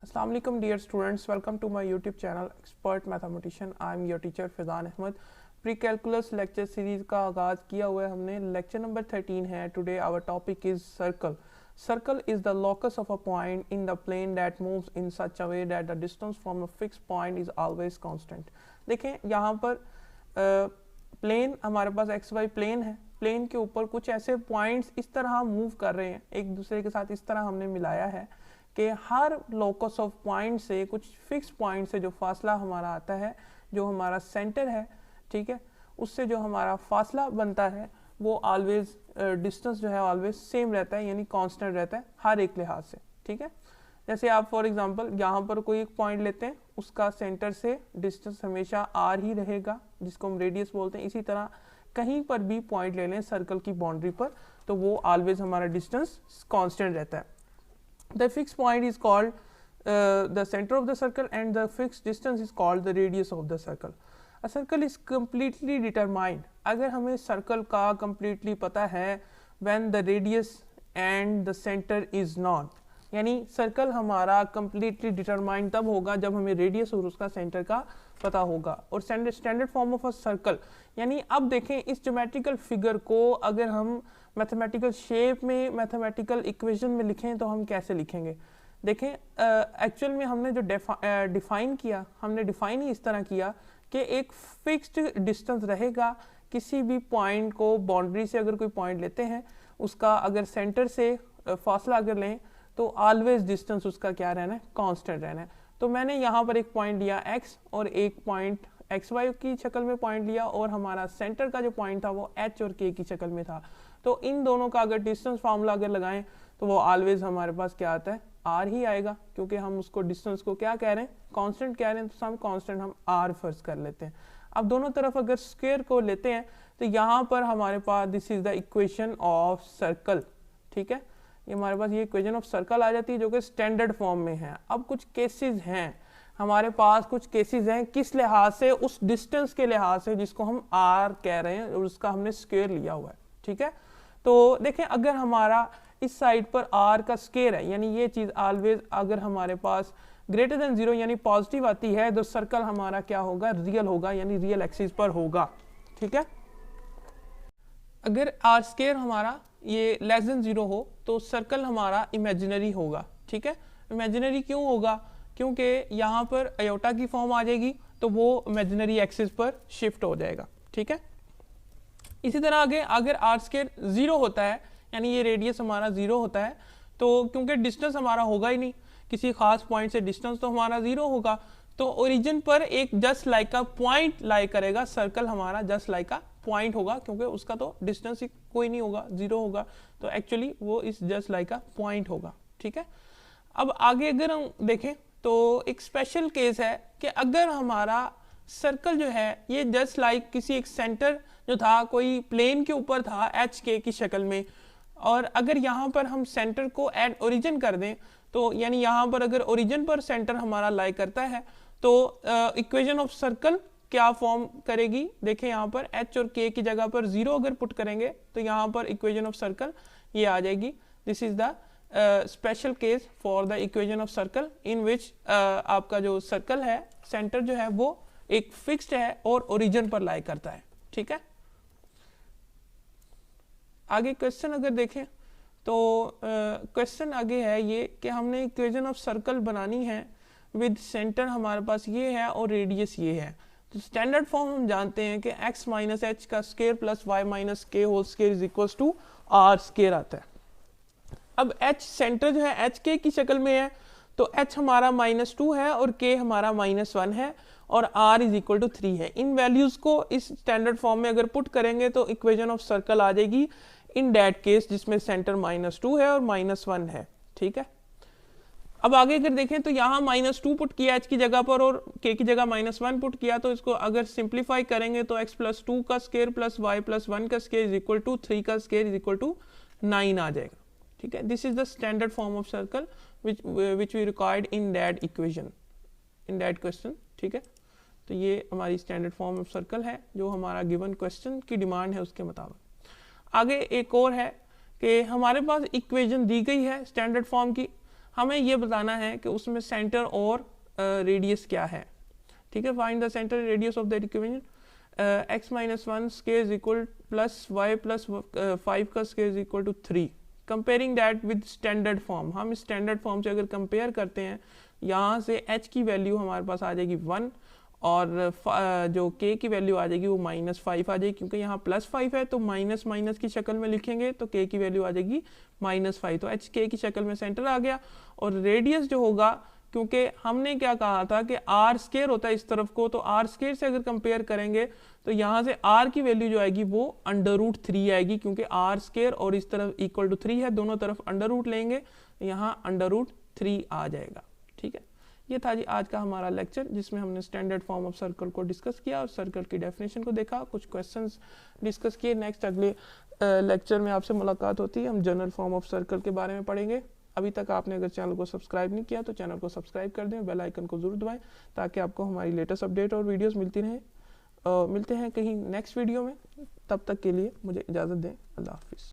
Assalamu alaikum dear students, welcome to my YouTube channel Expert Mathematician. I am your teacher Faizan Ahmed. Pre calculus lecture series का आगाज़ किया हुआ है हमने. Lecture number 13 है. Today our topic is circle. Circle is the locus of a point in the plane that moves in such a way that the distance from a fixed point is always constant. देखें यहाँ पर plane हमारे पास x Y plane है. Plane के ऊपर कुछ ऐसे points इस तरह मूव कर रहे हैं एक दूसरे के साथ. इस तरह हमने मिलाया है कि हर लोकस ऑफ पॉइंट से कुछ फिक्स पॉइंट से जो फासला हमारा आता है, जो हमारा सेंटर है, ठीक है, उससे जो हमारा फासला बनता है वो ऑलवेज डिस्टेंस जो है ऑलवेज सेम रहता है, यानी कांस्टेंट रहता है हर एक लिहाज से. ठीक है, जैसे आप फॉर एग्जांपल यहाँ पर कोई एक पॉइंट लेते हैं, उसका सेंटर से डिस्टेंस हमेशा आर ही रहेगा, जिसको हम रेडियस बोलते हैं. इसी तरह कहीं पर भी पॉइंट ले लें सर्कल की बाउंड्री पर, तो वो ऑलवेज हमारा डिस्टेंस कांस्टेंट रहता है. The fixed point is called the center of the circle and the fixed distance is called the radius of the circle. A circle is completely determined. अगर हमें circle का completely पता है when the radius and the center is not, यानी circle हमारा completely determined तब होगा जब हमें रेडियस और उसका सेंटर का पता होगा. और standard form of a circle, यानी अब देखें इस ज्योमेट्रिकल फिगर को अगर हम मैथमेटिकल शेप में, मैथमेटिकल इक्वेशन में लिखें तो हम कैसे लिखेंगे. देखें एक्चुअल में हमने जो डिफाइन किया, हमने डिफाइन ही इस तरह किया कि एक फिक्स्ड डिस्टेंस रहेगा किसी भी पॉइंट को, बाउंड्री से अगर कोई पॉइंट लेते हैं, उसका अगर सेंटर से फासला अगर लें तो ऑलवेज डिस्टेंस उसका क्या रहना है, कांस्टेंट रहना है. तो मैंने यहाँ पर एक पॉइंट लिया x और एक पॉइंट एक्स वाई की शक्ल में पॉइंट लिया, और हमारा सेंटर का जो पॉइंट था वो h और k की शक्ल में था. तो इन दोनों का अगर डिस्टेंस फार्मूला अगर लगाएं तो वो ऑलवेज हमारे पास क्या आता है, r ही आएगा, क्योंकि हम उसको डिस्टेंस को क्या कह रहे हैं, कांस्टेंट कह रहे हैं. तो हम कांस्टेंट हम r फर्ज कर लेते हैं. अब दोनों तरफ अगर स्क्वायर को लेते हैं तो यहाँ पर हमारे पास this is the equation of circle. ठीक है, ये हमारे पास ये इक्वेशन ऑफ सर्कल आ जाती है जो कि स्टैंडर्ड फॉर्म में है. अब कुछ केसेस हैं हमारे पास, कुछ केसेस हैं किस लिहाज से, उस डिस्टेंस के लिहाज से जिसको हम r कह रहे हैं और उसका हमने स्क्वायर लिया हुआ है. ठीक है, तो देखें अगर हमारा इस साइड पर r का स्क्वायर है, यानी ये चीज़ ऑलवेज अगर हमारे पास ग्रेटर देन 0 यानी पॉजिटिव आती है तो सर्कल हमारा क्या होगा, रियल होगा, यानी रियल एक्सिस पर होगा. ठीक है, अगर r स्क्वायर हमारा ये लेस देन 0 हो तो सर्कल हमारा इमेजिनरी होगा. ठीक है, इमेजिनरी क्यों होगा, क्योंकि यहाँ पर अयोटा की फॉर्म आ जाएगी तो वो इमेजिनरी एक्सिस पर शिफ्ट हो जाएगा. ठीक है, इसी तरह आगे अगर r स्क्वायर 0 होता है, यानी ये रेडियस हमारा 0 होता है, तो क्योंकि डिस्टेंस हमारा होगा ही नहीं, किसी खास पॉइंट से डिस्टेंस तो हमारा 0 होगा, तो ओरिजिन पर एक जस्ट लाइक का पॉइंट लाई करेगा, सर्कल हमारा जस्ट लाइक का पॉइंट होगा, क्योंकि उसका तो डिस्टेंस कोई नहीं होगा, 0 होगा, तो एक्चुअली वो इस जस्ट लाइक का पॉइंट होगा. ठीक है, अब आगे अगर हम देखें तो एक स्पेशल केस है कि अगर हमारा सर्कल जो है ये जस्ट लाइक किसी एक सेंटर जो था कोई प्लेन के ऊपर था एच के की शक्ल में, और अगर यहाँ पर हम सेंटर को एट ओरिजिन कर दें, तो यानी यहाँ पर अगर ओरिजिन पर सेंटर हमारा लाई करता है तो इक्वेशन ऑफ सर्कल क्या फॉर्म करेगी. देखें यहाँ पर h और k की जगह पर 0 अगर पुट करेंगे तो यहाँ पर इक्वेशन ऑफ सर्कल ये आ जाएगी. This is the special case for the equation of circle in which आपका जो सर्कल है सेंटर जो है वो एक फिक्स्ड है और ओरिजिन पर लाई करता है. ठीक है, आगे क्वेश्चन अगर देखें तो क्वेश्चन आगे है ये कि हमने इक्वेशन ऑफ सर्कल बनानी है विद सेंटर हमारे पास ये है और रेडियस ये है. तो स्टैंडर्ड फॉर्म हम जानते हैं कि x माइनस एच का square plus y minus k whole square is equal to r square आता है. अब h सेंटर जो है h k की शक्ल में है, तो h हमारा -2 है और k हमारा -1 है और r इज इक्वल टू 3 है. इन वैल्यूज को इस स्टैंडर्ड फॉर्म में अगर पुट करेंगे तो इक्वेशन ऑफ सर्कल आ जाएगी इन दैट केस जिसमें सेंटर -2 है और -1 है. ठीक है, अब आगे अगर देखें तो यहाँ -2 पुट किया h की जगह पर और k की जगह -1 पुट किया, तो इसको अगर सिंप्लीफाई करेंगे तो x प्लस 2 का स्क्वायर प्लस y प्लस 1 का स्क्वायर इज इक्वल टू 3 का स्क्वायर इज इक्वल टू 9 आ जाएगा. ठीक है, this is the standard form of circle which we required in that equation, in that question. ठीक है, तो ये हमारी स्टैंडर्ड फॉर्म ऑफ सर्कल है जो हमारा गिवन क्वेश्चन की डिमांड है उसके मुताबिक. आगे एक और है कि हमारे पास इक्वेशन दी गई है स्टैंडर्ड फॉर्म की, हमें ये बताना है कि उसमें सेंटर और रेडियस क्या है। ठीक है, find the centre radius of the equation x minus 1 square is equal plus y plus 5 का square is equal to 3। Comparing that with standard form, हम स्टैंडर्ड फॉर्म से अगर कंपेयर करते हैं, यहाँ से h की वैल्यू हमारे पास आ जाएगी 1 और जो k की वैल्यू आ जाएगी वो -5 आ जाएगी, क्योंकि यहाँ +5 है तो माइनस माइनस की शक्ल में लिखेंगे तो k की वैल्यू आ जाएगी -5, तो h k की शक्ल में सेंटर आ गया। और रेडियस जो होगा, क्योंकि हमने क्या कहा था कि r स्केयर होता है इस तरफ को, तो r स्केयर से अगर कंपेयर करेंगे तो यहाँ से r की वैल्यू जो आएगी वो √3 आएगी, क्योंकि r स्केयर और इस तरफ इक्वल टू 3 है, दोनों तरफ √ लेंगे, यहाँ √3 आ जाएगा। ठीक है, ये था जी आज का हमारा लेक्चर, जिसमें हमने स्टैंडर्ड फॉर्म ऑफ सर्कल को डिस्कस किया और सर्कल की डेफिनेशन को देखा, कुछ क्वेश्चंस डिस्कस किए। नेक्स्ट अगले लेक्चर में आपसे मुलाकात होती है, हम जनरल फॉर्म ऑफ सर्कल के बारे में पढ़ेंगे। अभी तक आपने अगर चैनल को सब्सक्राइब नहीं किया तो चैनल को सब्सक्राइब कर दें, बेल आइकन को जरूर दबाएं ताकि आपको हमारी लेटेस्ट अपडेट और वीडियोस मिलती रहें। मिलते हैं कहीं नेक्स्ट वीडियो में, तब तक के लिए मुझे इजाज़त दें। अल्लाह हाफिज़।